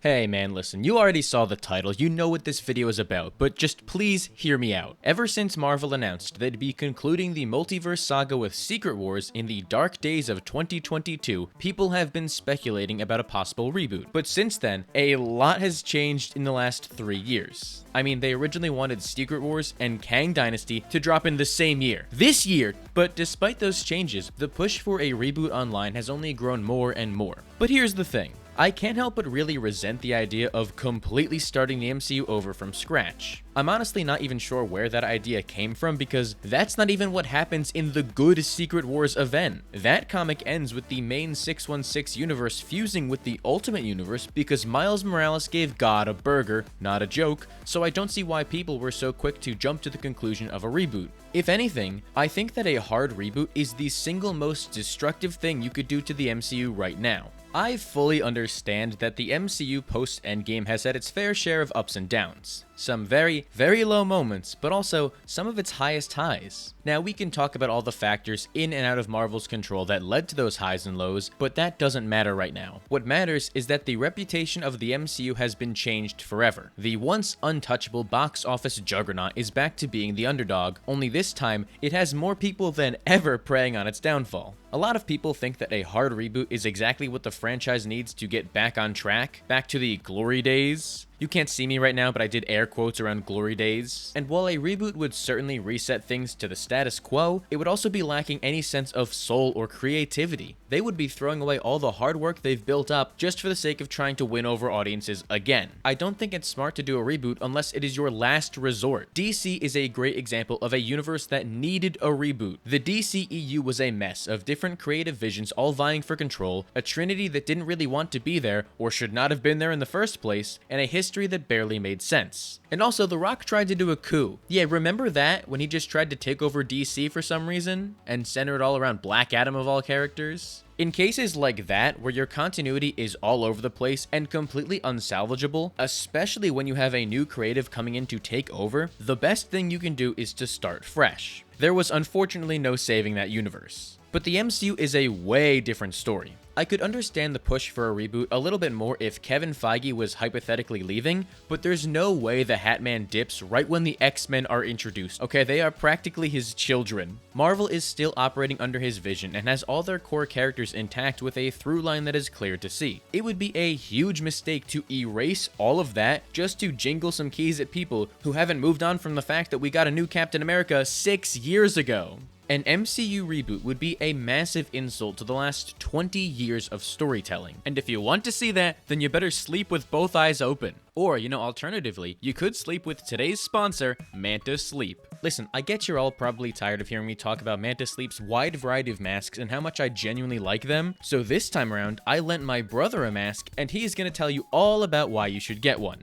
Hey man, listen, you already saw the title, you know what this video is about, but just please hear me out. Ever since Marvel announced they'd be concluding the Multiverse Saga with Secret Wars in the dark days of 2022, people have been speculating about a possible reboot. But since then, a lot has changed in the last 3 years. I mean, they originally wanted Secret Wars and Kang Dynasty to drop in the same year, this year, but despite those changes, the push for a reboot online has only grown more and more. But here's the thing. I can't help but really resent the idea of completely starting the MCU over from scratch. I'm honestly not even sure where that idea came from because that's not even what happens in the good Secret Wars event. That comic ends with the main 616 universe fusing with the Ultimate Universe because Miles Morales gave God a burger, not a joke, so I don't see why people were so quick to jump to the conclusion of a reboot. If anything, I think that a hard reboot is the single most destructive thing you could do to the MCU right now. I fully understand that the MCU post-Endgame has had its fair share of ups and downs. Some very, very low moments, but also some of its highest highs. Now, we can talk about all the factors in and out of Marvel's control that led to those highs and lows, but that doesn't matter right now. What matters is that the reputation of the MCU has been changed forever. The once untouchable box office juggernaut is back to being the underdog, only this time, it has more people than ever preying on its downfall. A lot of people think that a hard reboot is exactly what the franchise needs to get back on track, back to the glory days. You can't see me right now, but I did air quotes around glory days. And while a reboot would certainly reset things to the status quo, it would also be lacking any sense of soul or creativity. They would be throwing away all the hard work they've built up just for the sake of trying to win over audiences again. I don't think it's smart to do a reboot unless it is your last resort. DC is a great example of a universe that needed a reboot. The DCEU was a mess of different creative visions all vying for control, a trinity that didn't really want to be there or should not have been there in the first place, and a history that barely made sense. And also, The Rock tried to do a coup. Yeah, remember that? When he just tried to take over DC for some reason? And center it all around Black Adam of all characters? In cases like that, where your continuity is all over the place and completely unsalvageable, especially when you have a new creative coming in to take over, the best thing you can do is to start fresh. There was unfortunately no saving that universe. But the MCU is a way different story. I could understand the push for a reboot a little bit more if Kevin Feige was hypothetically leaving, but there's no way the Hat Man dips right when the X-Men are introduced. Okay, they are practically his children. Marvel is still operating under his vision and has all their core characters intact with a through line that is clear to see. It would be a huge mistake to erase all of that just to jingle some keys at people who haven't moved on from the fact that we got a new Captain America 6 years ago. An MCU reboot would be a massive insult to the last 20 years of storytelling. And if you want to see that, then you better sleep with both eyes open. Or, alternatively, you could sleep with today's sponsor, Manta Sleep. Listen, I get you're all probably tired of hearing me talk about Manta Sleep's wide variety of masks and how much I genuinely like them. So this time around, I lent my brother a mask, and he is going to tell you all about why you should get one.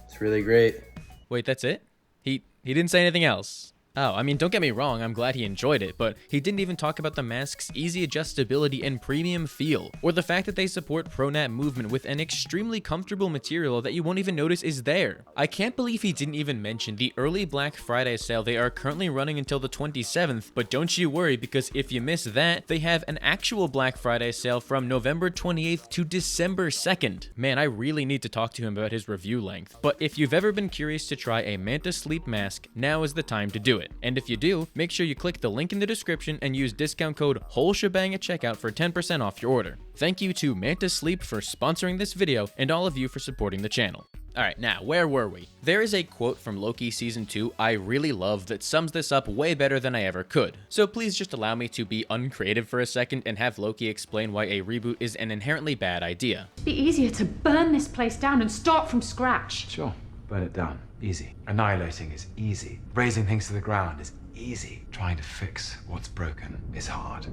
It's really great. Wait, that's it? He didn't say anything else. Oh, I mean, don't get me wrong, I'm glad he enjoyed it, but he didn't even talk about the mask's easy adjustability and premium feel, or the fact that they support pronat movement with an extremely comfortable material that you won't even notice is there. I can't believe he didn't even mention the early Black Friday sale they are currently running until the 27th, but don't you worry, because if you miss that, they have an actual Black Friday sale from November 28th to December 2nd. Man, I really need to talk to him about his review length, but if you've ever been curious to try a Manta Sleep mask, now is the time to do it. And if you do, make sure you click the link in the description and use discount code WHOLESHEBANG at checkout for 10% off your order. Thank you to Manta Sleep for sponsoring this video and all of you for supporting the channel. Alright, now, where were we? There is a quote from Loki Season 2 I really love that sums this up way better than I ever could. So please just allow me to be uncreative for a second and have Loki explain why a reboot is an inherently bad idea. It'd be easier to burn this place down and start from scratch. Sure, burn it down. Easy. Annihilating is easy. Razing things to the ground is easy. Trying to fix what's broken is hard.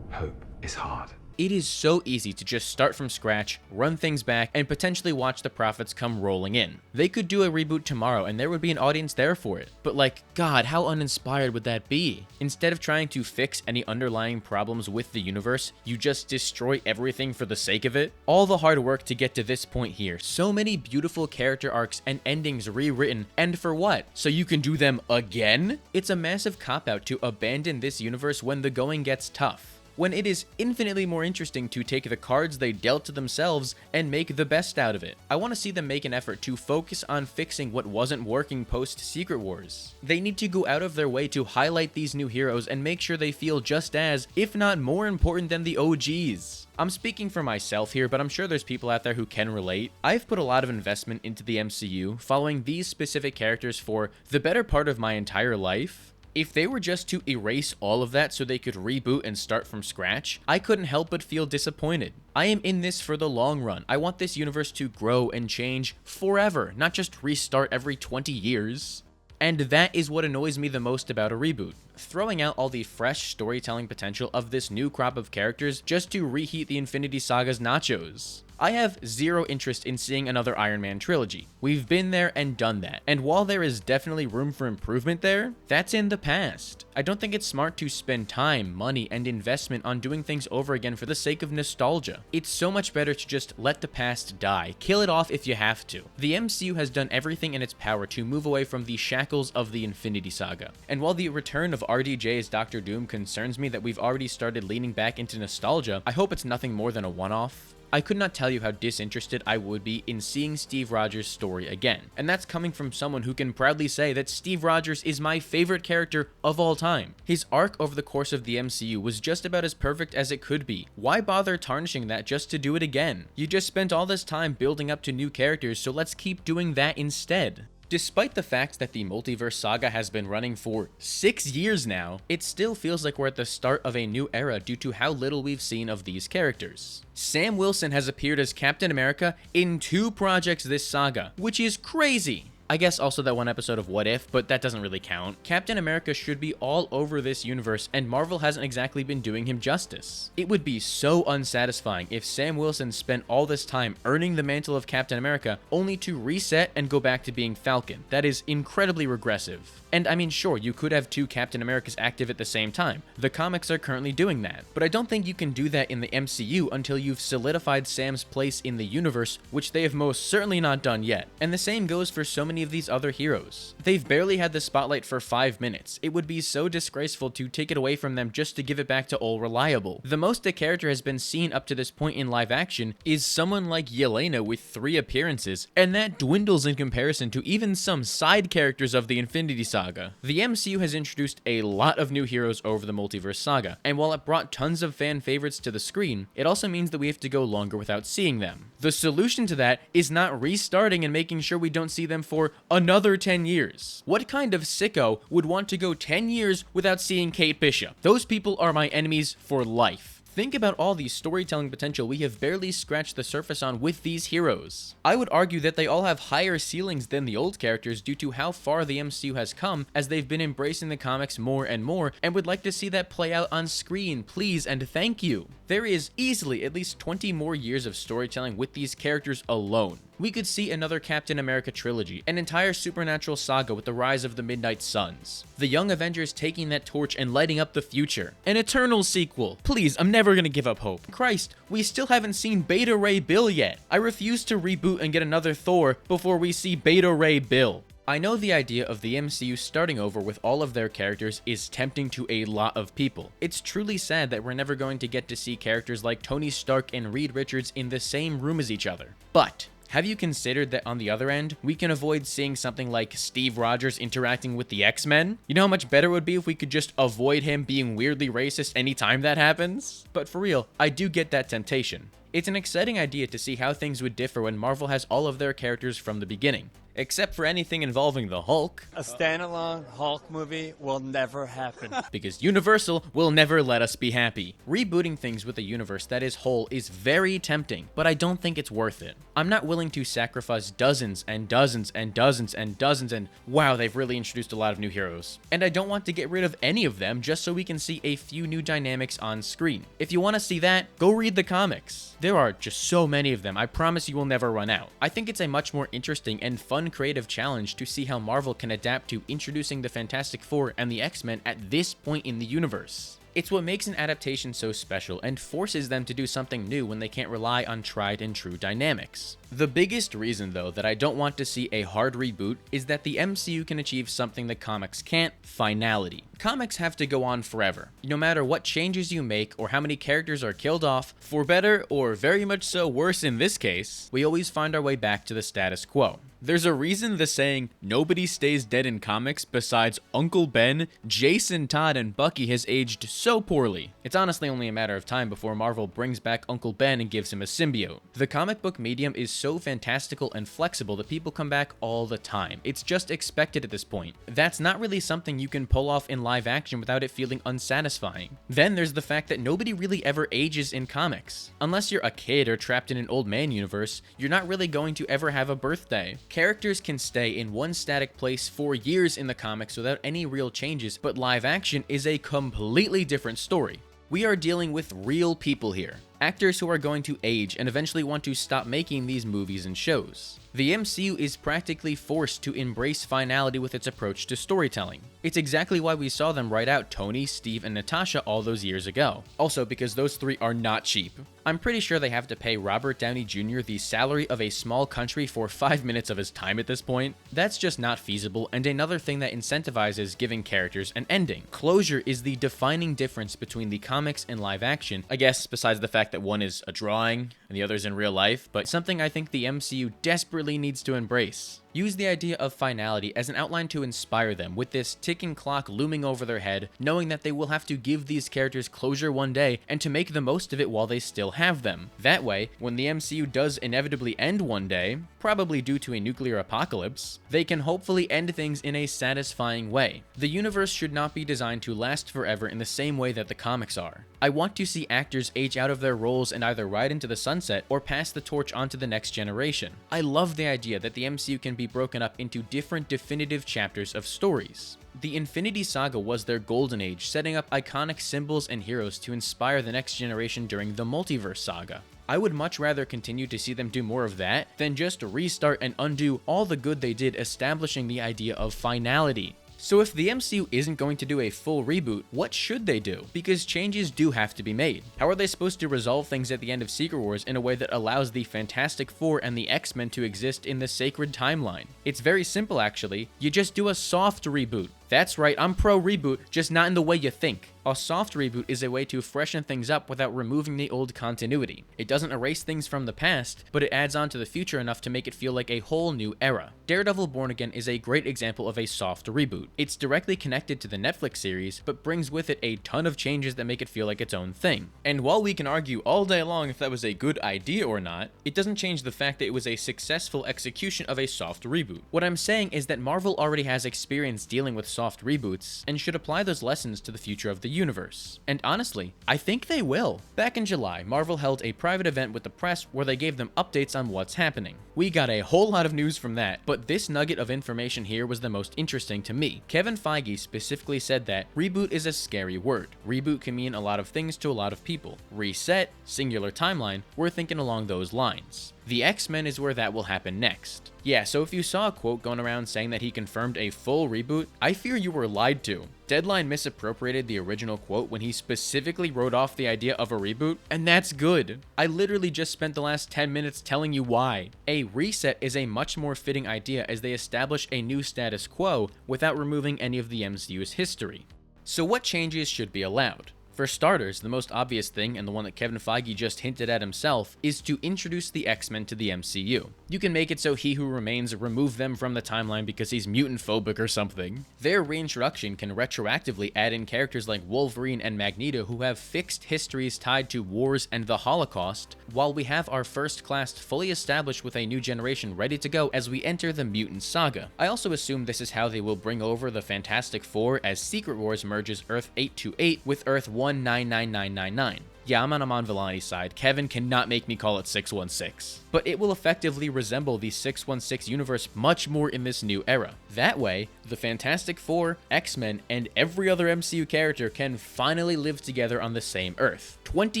Hope is hard. It is so easy to just start from scratch, run things back, and potentially watch the profits come rolling in. They could do a reboot tomorrow and there would be an audience there for it. But God, how uninspired would that be? Instead of trying to fix any underlying problems with the universe, you just destroy everything for the sake of it. All the hard work to get to this point here, so many beautiful character arcs and endings rewritten, and for what? So you can do them again? It's a massive cop-out to abandon this universe when the going gets tough. when it is infinitely more interesting to take the cards they dealt to themselves and make the best out of it. I want to see them make an effort to focus on fixing what wasn't working post Secret Wars. They need to go out of their way to highlight these new heroes and make sure they feel just as, if not more important than the OGs. I'm speaking for myself here, but I'm sure there's people out there who can relate. I've put a lot of investment into the MCU, following these specific characters for the better part of my entire life. If they were just to erase all of that so they could reboot and start from scratch, I couldn't help but feel disappointed. I am in this for the long run. I want this universe to grow and change forever, not just restart every 20 years. And that is what annoys me the most about a reboot. Throwing out all the fresh storytelling potential of this new crop of characters just to reheat the Infinity Saga's nachos. I have zero interest in seeing another Iron Man trilogy. We've been there and done that, and while there is definitely room for improvement there, that's in the past. I don't think it's smart to spend time, money, and investment on doing things over again for the sake of nostalgia. It's so much better to just let the past die, kill it off if you have to. The MCU has done everything in its power to move away from the shackles of the Infinity Saga, and while the return of RDJ as Doctor Doom concerns me that we've already started leaning back into nostalgia, I hope it's nothing more than a one-off. I could not tell you how disinterested I would be in seeing Steve Rogers' story again, and that's coming from someone who can proudly say that Steve Rogers is my favorite character of all time. His arc over the course of the MCU was just about as perfect as it could be. Why bother tarnishing that just to do it again? You just spent all this time building up to new characters, so let's keep doing that instead. Despite the fact that the Multiverse Saga has been running for 6 years now, it still feels like we're at the start of a new era due to how little we've seen of these characters. Sam Wilson has appeared as Captain America in 2 projects this saga, which is crazy. I guess also that one episode of What If, but that doesn't really count. Captain America should be all over this universe, and Marvel hasn't exactly been doing him justice. It would be so unsatisfying if Sam Wilson spent all this time earning the mantle of Captain America, only to reset and go back to being Falcon. That is incredibly regressive. And I mean, sure, you could have 2 Captain Americas active at the same time. The comics are currently doing that. But I don't think you can do that in the MCU until you've solidified Sam's place in the universe, which they have most certainly not done yet. And the same goes for so many of these other heroes. They've barely had the spotlight for 5 minutes. It would be so disgraceful to take it away from them just to give it back to All Reliable. The most a character has been seen up to this point in live action is someone like Yelena with 3 appearances, and that dwindles in comparison to even some side characters of the Infinity Saga. The MCU has introduced a lot of new heroes over the Multiverse Saga, and while it brought tons of fan favorites to the screen, it also means that we have to go longer without seeing them. The solution to that is not restarting and making sure we don't see them for another 10 years. What kind of sicko would want to go 10 years without seeing Kate Bishop? Those people are my enemies for life. Think about all the storytelling potential we have barely scratched the surface on with these heroes. I would argue that they all have higher ceilings than the old characters due to how far the MCU has come as they've been embracing the comics more and more, and would like to see that play out on screen, please and thank you. There is easily at least 20 more years of storytelling with these characters alone. We could see another Captain America trilogy, an entire supernatural saga with the rise of the Midnight Suns, the Young Avengers taking that torch and lighting up the future, an Eternal sequel. Please, I'm never gonna give up hope. Christ, we still haven't seen Beta Ray Bill yet. I refuse to reboot and get another Thor before we see Beta Ray Bill. I know the idea of the MCU starting over with all of their characters is tempting to a lot of people. It's truly sad that we're never going to get to see characters like Tony Stark and Reed Richards in the same room as each other. But have you considered that on the other end, we can avoid seeing something like Steve Rogers interacting with the X-Men? You know how much better it would be if we could just avoid him being weirdly racist anytime that happens? But for real, I do get that temptation. It's an exciting idea to see how things would differ when Marvel has all of their characters from the beginning. Except for anything involving the Hulk. A standalone Hulk movie will never happen. Because Universal will never let us be happy. Rebooting things with a universe that is whole is very tempting, but I don't think it's worth it. I'm not willing to sacrifice dozens and dozens and dozens and dozens and wow, they've really introduced a lot of new heroes. And I don't want to get rid of any of them just so we can see a few new dynamics on screen. If you want to see that, go read the comics. There are just so many of them, I promise you will never run out. I think it's a much more interesting and fun fun creative challenge to see how Marvel can adapt to introducing the Fantastic Four and the X-Men at this point in the universe. It's what makes an adaptation so special and forces them to do something new when they can't rely on tried and true dynamics. The biggest reason, though, that I don't want to see a hard reboot is that the MCU can achieve something the comics can't: finality. Comics have to go on forever, no matter what changes you make or how many characters are killed off. For better, or very much so worse in this case, we always find our way back to the status quo. There's a reason the saying, "nobody stays dead in comics besides Uncle Ben, Jason Todd, and Bucky" has aged so poorly. It's honestly only a matter of time before Marvel brings back Uncle Ben and gives him a symbiote. The comic book medium is so fantastical and flexible that people come back all the time. It's just expected at this point. That's not really something you can pull off in live action without it feeling unsatisfying. Then there's the fact that nobody really ever ages in comics. Unless you're a kid or trapped in an old man universe, you're not really going to ever have a birthday. Characters can stay in one static place for years in the comics without any real changes, but live action is a completely different story. We are dealing with real people here. Actors who are going to age and eventually want to stop making these movies and shows. The MCU is practically forced to embrace finality with its approach to storytelling. It's exactly why we saw them write out Tony, Steve, and Natasha all those years ago. Also because those three are not cheap. I'm pretty sure they have to pay Robert Downey Jr. the salary of a small country for 5 minutes of his time at this point. That's just not feasible, and another thing that incentivizes giving characters an ending. Closure is the defining difference between the comics and live action, I guess besides the fact that one is a drawing and the other is in real life, but something I think the MCU desperately needs to embrace. Use the idea of finality as an outline to inspire them, with this ticking clock looming over their head, knowing that they will have to give these characters closure one day and to make the most of it while they still have them. That way, when the MCU does inevitably end one day, probably due to a nuclear apocalypse, they can hopefully end things in a satisfying way. The universe should not be designed to last forever in the same way that the comics are. I want to see actors age out of their roles and either ride into the sunset or pass the torch on to the next generation. I love the idea that the MCU can be broken up into different definitive chapters of stories. The Infinity Saga was their golden age, setting up iconic symbols and heroes to inspire the next generation during the Multiverse Saga. I would much rather continue to see them do more of that than just restart and undo all the good they did establishing the idea of finality. So if the MCU isn't going to do a full reboot, what should they do? Because changes do have to be made. How are they supposed to resolve things at the end of Secret Wars in a way that allows the Fantastic Four and the X-Men to exist in the sacred timeline? It's very simple actually. You just do a soft reboot. That's right, I'm pro reboot, just not in the way you think. A soft reboot is a way to freshen things up without removing the old continuity. It doesn't erase things from the past, but it adds on to the future enough to make it feel like a whole new era. Daredevil Born Again is a great example of a soft reboot. It's directly connected to the Netflix series, but brings with it a ton of changes that make it feel like its own thing. And while we can argue all day long if that was a good idea or not, it doesn't change the fact that it was a successful execution of a soft reboot. What I'm saying is that Marvel already has experience dealing with soft reboots, and should apply those lessons to the future of the universe. And honestly, I think they will. Back in July, Marvel held a private event with the press where they gave them updates on what's happening. We got a whole lot of news from that, but this nugget of information here was the most interesting to me. Kevin Feige specifically said that reboot is a scary word. Reboot can mean a lot of things to a lot of people. Reset, singular timeline, we're thinking along those lines. The X-Men is where that will happen next. Yeah, so if you saw a quote going around saying that he confirmed a full reboot, I fear you were lied to. Deadline misappropriated the original quote when he specifically wrote off the idea of a reboot, and that's good. I literally just spent the last 10 minutes telling you why. A reset is a much more fitting idea as they establish a new status quo without removing any of the MCU's history. So what changes should be allowed? For starters, the most obvious thing, and the one that Kevin Feige just hinted at himself, is to introduce the X-Men to the MCU. You can make it so He Who Remains remove them from the timeline because he's mutant phobic or something. Their reintroduction can retroactively add in characters like Wolverine and Magneto who have fixed histories tied to wars and the Holocaust, while we have our first class fully established with a new generation ready to go as we enter the Mutant Saga. I also assume this is how they will bring over the Fantastic Four as Secret Wars merges Earth 828 with Earth 199999. Yeah, I'm on Villani's side. Kevin cannot make me call it 616. But it will effectively resemble the 616 universe much more in this new era. That way, the Fantastic Four, X-Men, and every other MCU character can finally live together on the same Earth. 20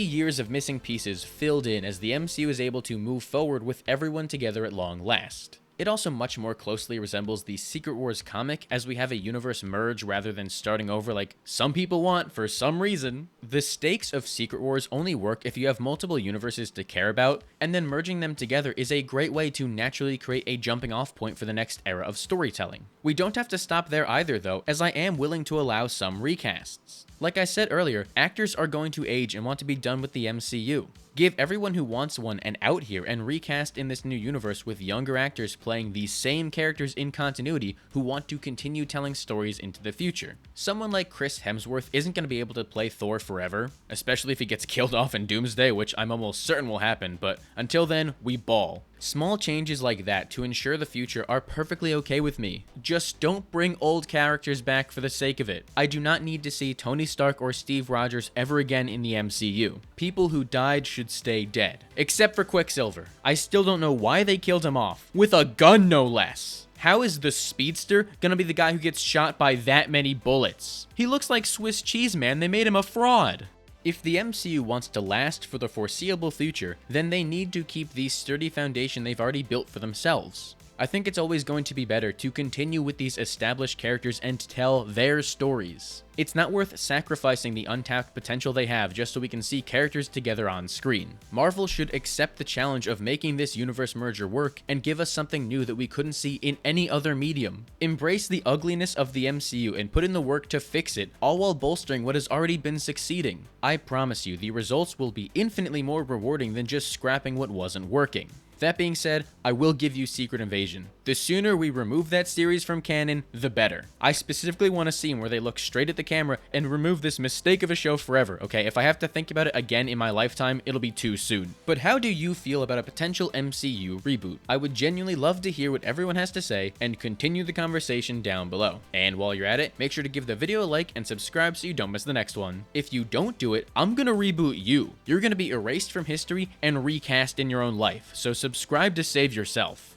years of missing pieces filled in as the MCU is able to move forward with everyone together at long last. It also much more closely resembles the Secret Wars comic, as we have a universe merge rather than starting over like some people want for some reason. The stakes of Secret Wars only work if you have multiple universes to care about, and then merging them together is a great way to naturally create a jumping off point for the next era of storytelling. We don't have to stop there either though, as I am willing to allow some recasts. Like I said earlier, actors are going to age and want to be done with the MCU. Give everyone who wants one an out here and recast in this new universe with younger actors playing the same characters in continuity who want to continue telling stories into the future. Someone like Chris Hemsworth isn't going to be able to play Thor forever, especially if he gets killed off in Doomsday, which I'm almost certain will happen, but until then, we ball. Small changes like that to ensure the future are perfectly okay with me. Just don't bring old characters back for the sake of it. I do not need to see Tony Stark or Steve Rogers ever again in the MCU. People who died should stay dead. Except for Quicksilver. I still don't know why they killed him off. With a gun, no less. How is the speedster gonna be the guy who gets shot by that many bullets? He looks like Swiss cheese, man. They made him a fraud. If the MCU wants to last for the foreseeable future, then they need to keep the sturdy foundation they've already built for themselves. I think it's always going to be better to continue with these established characters and tell their stories. It's not worth sacrificing the untapped potential they have just so we can see characters together on screen. Marvel should accept the challenge of making this universe merger work and give us something new that we couldn't see in any other medium. Embrace the ugliness of the MCU and put in the work to fix it, all while bolstering what has already been succeeding. I promise you, the results will be infinitely more rewarding than just scrapping what wasn't working. That being said, I will give you Secret Invasion. The sooner we remove that series from canon, the better. I specifically want a scene where they look straight at the camera and remove this mistake of a show forever, okay? If I have to think about it again in my lifetime, it'll be too soon. But how do you feel about a potential MCU reboot? I would genuinely love to hear what everyone has to say and continue the conversation down below. And while you're at it, make sure to give the video a like and subscribe so you don't miss the next one. If you don't do it, I'm gonna reboot you. You're gonna be erased from history and recast in your own life, so subscribe to save yourself.